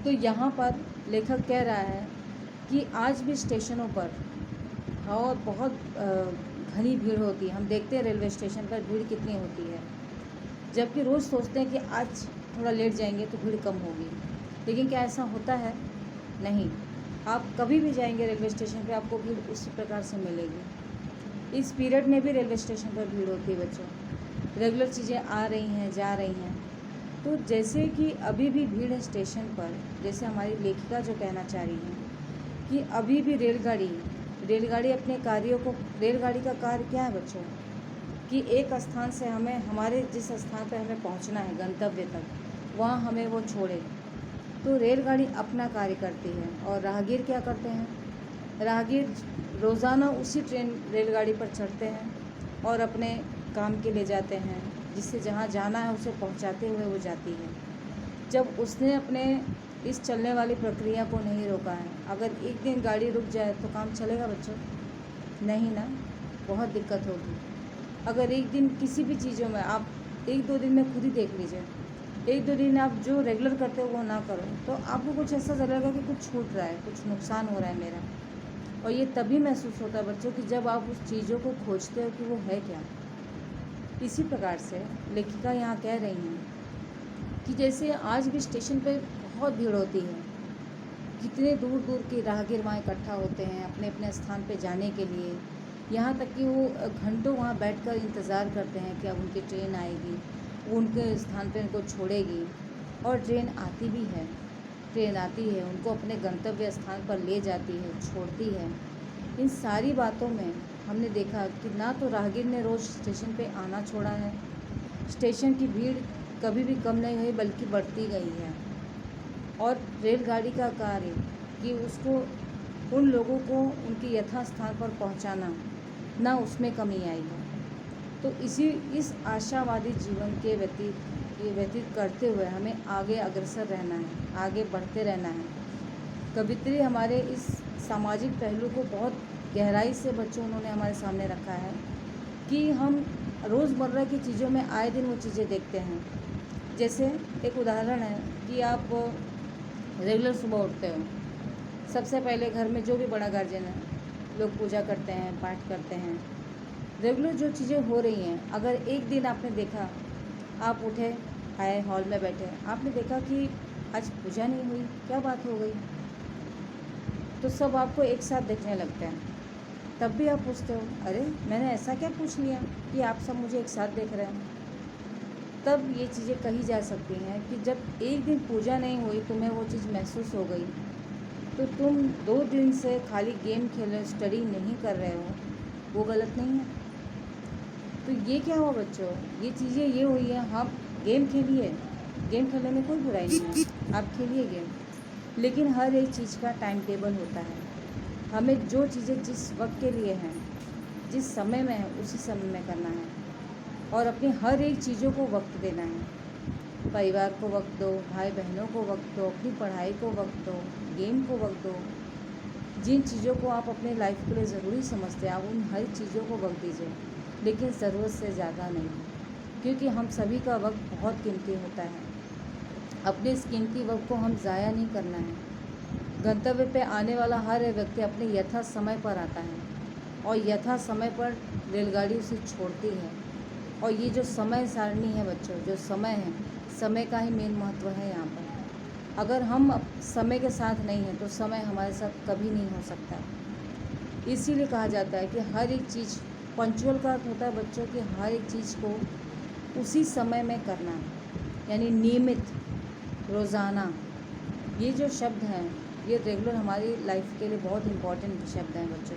तो यहाँ पर लेखक कह रहा है कि आज भी स्टेशनों पर और बहुत घनी भीड़ होती है। हम देखते हैं रेलवे स्टेशन पर भीड़ कितनी होती है, जबकि रोज़ सोचते हैं कि आज थोड़ा लेट जाएंगे तो भीड़ कम होगी, लेकिन क्या ऐसा होता है? नहीं। आप कभी भी जाएंगे रेलवे स्टेशन पे आपको भीड़ उसी प्रकार से मिलेगी। इस पीरियड में भी रेलवे स्टेशन पर भीड़ होती है बच्चों, रेगुलर चीज़ें आ रही हैं जा रही हैं। तो जैसे कि अभी भी भीड़ है स्टेशन पर, जैसे हमारी लेखिका जो कहना चाह रही हैं कि अभी भी रेलगाड़ी अपने कार्यों को, रेलगाड़ी का कार्य क्या है बच्चों कि एक स्थान से हमें, हमारे जिस स्थान पर हमें पहुंचना है गंतव्य तक, वहाँ हमें वो छोड़े। तो रेलगाड़ी अपना कार्य करती है और राहगीर क्या करते हैं? राहगीर रोज़ाना उसी रेलगाड़ी पर चढ़ते हैं और अपने काम के लिए जाते हैं, जिससे जहाँ जाना है उसे पहुँचाते हुए वो जाती है। जब उसने अपने इस चलने वाली प्रक्रिया को नहीं रोका है, अगर एक दिन गाड़ी रुक जाए तो काम चलेगा बच्चों? नहीं ना, बहुत दिक्कत होगी। अगर एक दिन किसी भी चीज़ों में आप 1-2 दिन में खुद ही देख लीजिए, 1-2 दिन आप जो रेगुलर करते हो वो ना करो तो आपको कुछ ऐसा लगेगा कि कुछ छूट रहा है, कुछ नुकसान हो रहा है मेरा। और ये तभी महसूस होता है बच्चों कि जब आप उस चीज़ों को खोजते हो कि वो है क्या। इसी प्रकार से लेखिका यहाँ कह रही हैं कि जैसे आज भी स्टेशन पे बहुत भीड़ होती है, कितने दूर दूर के राहगीर वहाँ इकट्ठा होते हैं अपने अपने स्थान पे जाने के लिए, यहाँ तक कि वो घंटों वहाँ बैठकर इंतज़ार करते हैं कि अब उनकी ट्रेन आएगी, वो उनके स्थान पे उनको छोड़ेगी। और ट्रेन आती भी है, ट्रेन आती है, उनको अपने गंतव्य स्थान पर ले जाती है, छोड़ती है। इन सारी बातों में हमने देखा कि ना तो राहगीर ने रोज़ स्टेशन पे आना छोड़ा है, स्टेशन की भीड़ कभी भी कम नहीं हुई बल्कि बढ़ती गई है। और रेलगाड़ी का कार्य कि उसको, उन लोगों को उनके यथास्थान पर पहुंचाना, ना उसमें कमी आई है। तो इस आशावादी जीवन के व्यतीत करते हुए हमें आगे अग्रसर रहना है, आगे बढ़ते रहना है। कवित्री हमारे इस सामाजिक पहलू को बहुत गहराई से बच्चों उन्होंने हमारे सामने रखा है कि हम रोज़मर्रा की चीज़ों में आए दिन वो चीज़ें देखते हैं। जैसे एक उदाहरण है कि आप रेगुलर सुबह उठते हो, सबसे पहले घर में जो भी बड़ा गार्जियन है, लोग पूजा करते हैं, पाठ करते हैं, रेगुलर जो चीज़ें हो रही हैं। अगर एक दिन आपने देखा, आप उठे, आए, हॉल में बैठे, आपने देखा कि आज पूजा नहीं हुई, क्या बात हो गई, तो सब आपको एक साथ देखने लगते हैं। तब भी आप पूछते हो, अरे मैंने ऐसा क्या पूछ लिया कि आप सब मुझे एक साथ देख रहे हैं। तब ये चीज़ें कही जा सकती हैं कि जब एक दिन पूजा नहीं हुई, तुम्हें वो चीज़ महसूस हो गई, तो तुम 2 दिन से खाली गेम खेल रहे हो, स्टडी नहीं कर रहे हो, वो गलत नहीं है। तो ये क्या हुआ बच्चों, ये चीज़ें ये हुई है, हम गेम खेलिए, गेम खेलने में कोई बुराई नहीं है, आप खेलिए गेम, लेकिन हर एक चीज़ का टाइम टेबल होता है। हमें जो चीज़ें जिस वक्त के लिए हैं, जिस समय में है, उसी समय में करना है और अपनी हर एक चीज़ों को वक्त देना है। परिवार को वक्त दो, भाई बहनों को वक्त दो, अपनी पढ़ाई को वक्त दो, गेम को वक्त दो। जिन चीज़ों को आप अपने लाइफ के लिए ज़रूरी समझते हैं, आप उन हर चीज़ों को वक्त दीजिए, लेकिन ज़रूरत से ज़्यादा नहीं, क्योंकि हम सभी का वक्त बहुत कीमती होता है। अपने इस कीमती वक्त को हम ज़ाया नहीं करना है। गंतव्य पे आने वाला हर व्यक्ति अपने यथा समय पर आता है और यथा समय पर रेलगाड़ी उसे छोड़ती है। और ये जो समय सारणी है बच्चों, जो समय है, समय का ही मेन महत्व है यहाँ पर। अगर हम समय के साथ नहीं हैं तो समय हमारे साथ कभी नहीं हो सकता। इसीलिए कहा जाता है कि हर एक चीज़, पंक्चुअल का अर्थ होता है बच्चों कि हर एक चीज़ को उसी समय में करना, यानी नियमित, रोज़ाना। ये जो शब्द हैं ये रेगुलर हमारी लाइफ के लिए बहुत इम्पॉर्टेंट शब्द हैं बच्चों,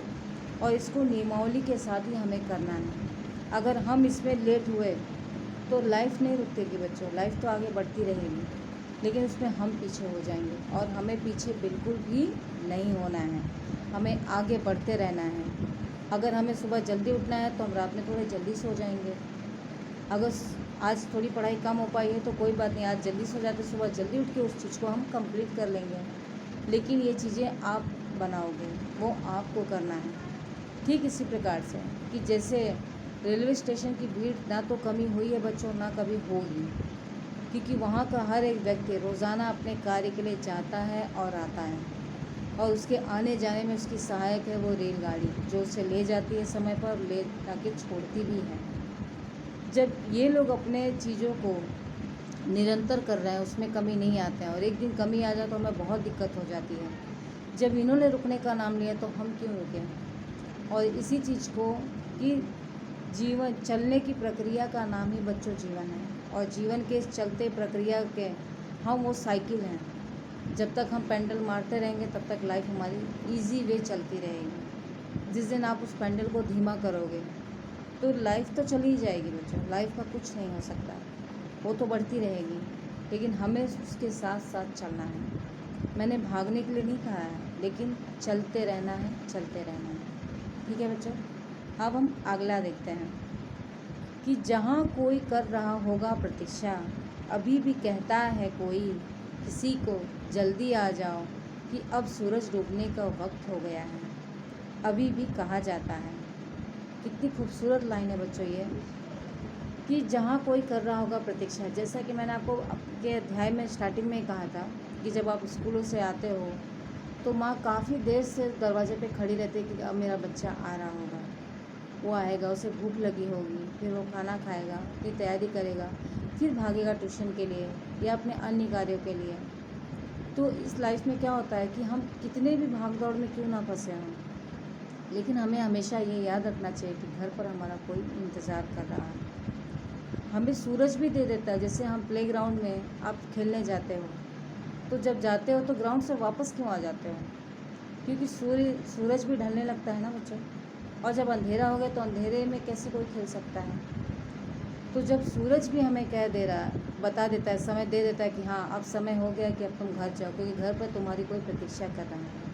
और इसको नियमावली के साथ ही हमें करना है। अगर हम इसमें लेट हुए तो लाइफ नहीं रुकेगी बच्चों, लाइफ तो आगे बढ़ती रहेगी, लेकिन उसमें हम पीछे हो जाएंगे। और हमें पीछे बिल्कुल भी नहीं होना है, हमें आगे बढ़ते रहना है। अगर हमें सुबह जल्दी उठना है तो हम रात में थोड़े जल्दी सो जाएंगे। अगर आज थोड़ी पढ़ाई कम हो पाई है तो कोई बात नहीं, आज जल्दी सो जाते, सुबह जल्दी उठ के उस चीज़ को हम कंप्लीट कर लेंगे। लेकिन ये चीज़ें आप बनाओगे, वो आपको करना है। ठीक इसी प्रकार से कि जैसे रेलवे स्टेशन की भीड़ ना तो कमी हुई है बच्चों, ना कभी होगी। क्योंकि वहाँ का हर एक व्यक्ति रोज़ाना अपने कार्य के लिए जाता है और आता है, और उसके आने जाने में उसकी सहायक है वो रेलगाड़ी, जो उसे ले जाती है समय पर, ले जाके छोड़ती भी है। जब ये लोग अपने चीज़ों को निरंतर कर रहे हैं, उसमें कमी नहीं आते हैं, और एक दिन कमी आ जाए तो हमें बहुत दिक्कत हो जाती है। जब इन्होंने रुकने का नाम लिया तो हम क्यों रुकें। और इसी चीज़ को कि जीवन चलने की प्रक्रिया का नाम ही बच्चों जीवन है, और जीवन के इस चलते प्रक्रिया के हम वो साइकिल हैं। जब तक हम पेंडल मारते रहेंगे तब तक लाइफ हमारी इजी वे चलती रहेगी। जिस दिन आप उस पेंडल को धीमा करोगे तो लाइफ तो चली ही जाएगी बच्चों, लाइफ का कुछ नहीं हो सकता, वो तो बढ़ती रहेगी, लेकिन हमें उसके साथ साथ चलना है। मैंने भागने के लिए नहीं कहा है, लेकिन चलते रहना है, चलते रहना है। ठीक है बच्चों, अब हम अगला देखते हैं कि जहाँ कोई कर रहा होगा प्रतीक्षा, अभी भी कहता है कोई किसी को जल्दी आ जाओ, कि अब सूरज डूबने का वक्त हो गया है, अभी भी कहा जाता है। कितनी खूबसूरत लाइन है बच्चों ये, कि जहाँ कोई कर रहा होगा प्रतीक्षा। जैसा कि मैंने आपको आपके अध्याय में स्टार्टिंग में ही कहा था कि जब आप स्कूलों से आते हो तो माँ काफ़ी देर से दरवाजे पे खड़ी रहती है कि अब मेरा बच्चा आ रहा होगा, वो आएगा, उसे भूख लगी होगी, फिर वो खाना खाएगा, फिर तैयारी करेगा, फिर भागेगा ट्यूशन के लिए या अपने अन्य कार्यों के लिए। तो इस लाइफ में क्या होता है कि हम कितने भी भाग दौड़ में क्यों ना फंसे हों, लेकिन हमें हमेशा ये याद रखना चाहिए कि घर पर हमारा कोई इंतज़ार कर रहा है। हमें सूरज भी दे देता है। जैसे हम प्लेग्राउंड में आप खेलने जाते हो, तो जब जाते हो तो ग्राउंड से वापस क्यों आ जाते हो, क्योंकि सूरज भी ढलने लगता है ना बच्चों। और जब अंधेरा हो गया तो अंधेरे में कैसे कोई खेल सकता है। तो जब सूरज भी हमें कह दे रहा है, बता देता है, समय दे देता है कि हाँ अब समय हो गया कि अब तुम घर जाओ, क्योंकि घर पर तुम्हारी कोई प्रतीक्षा कर रहा है।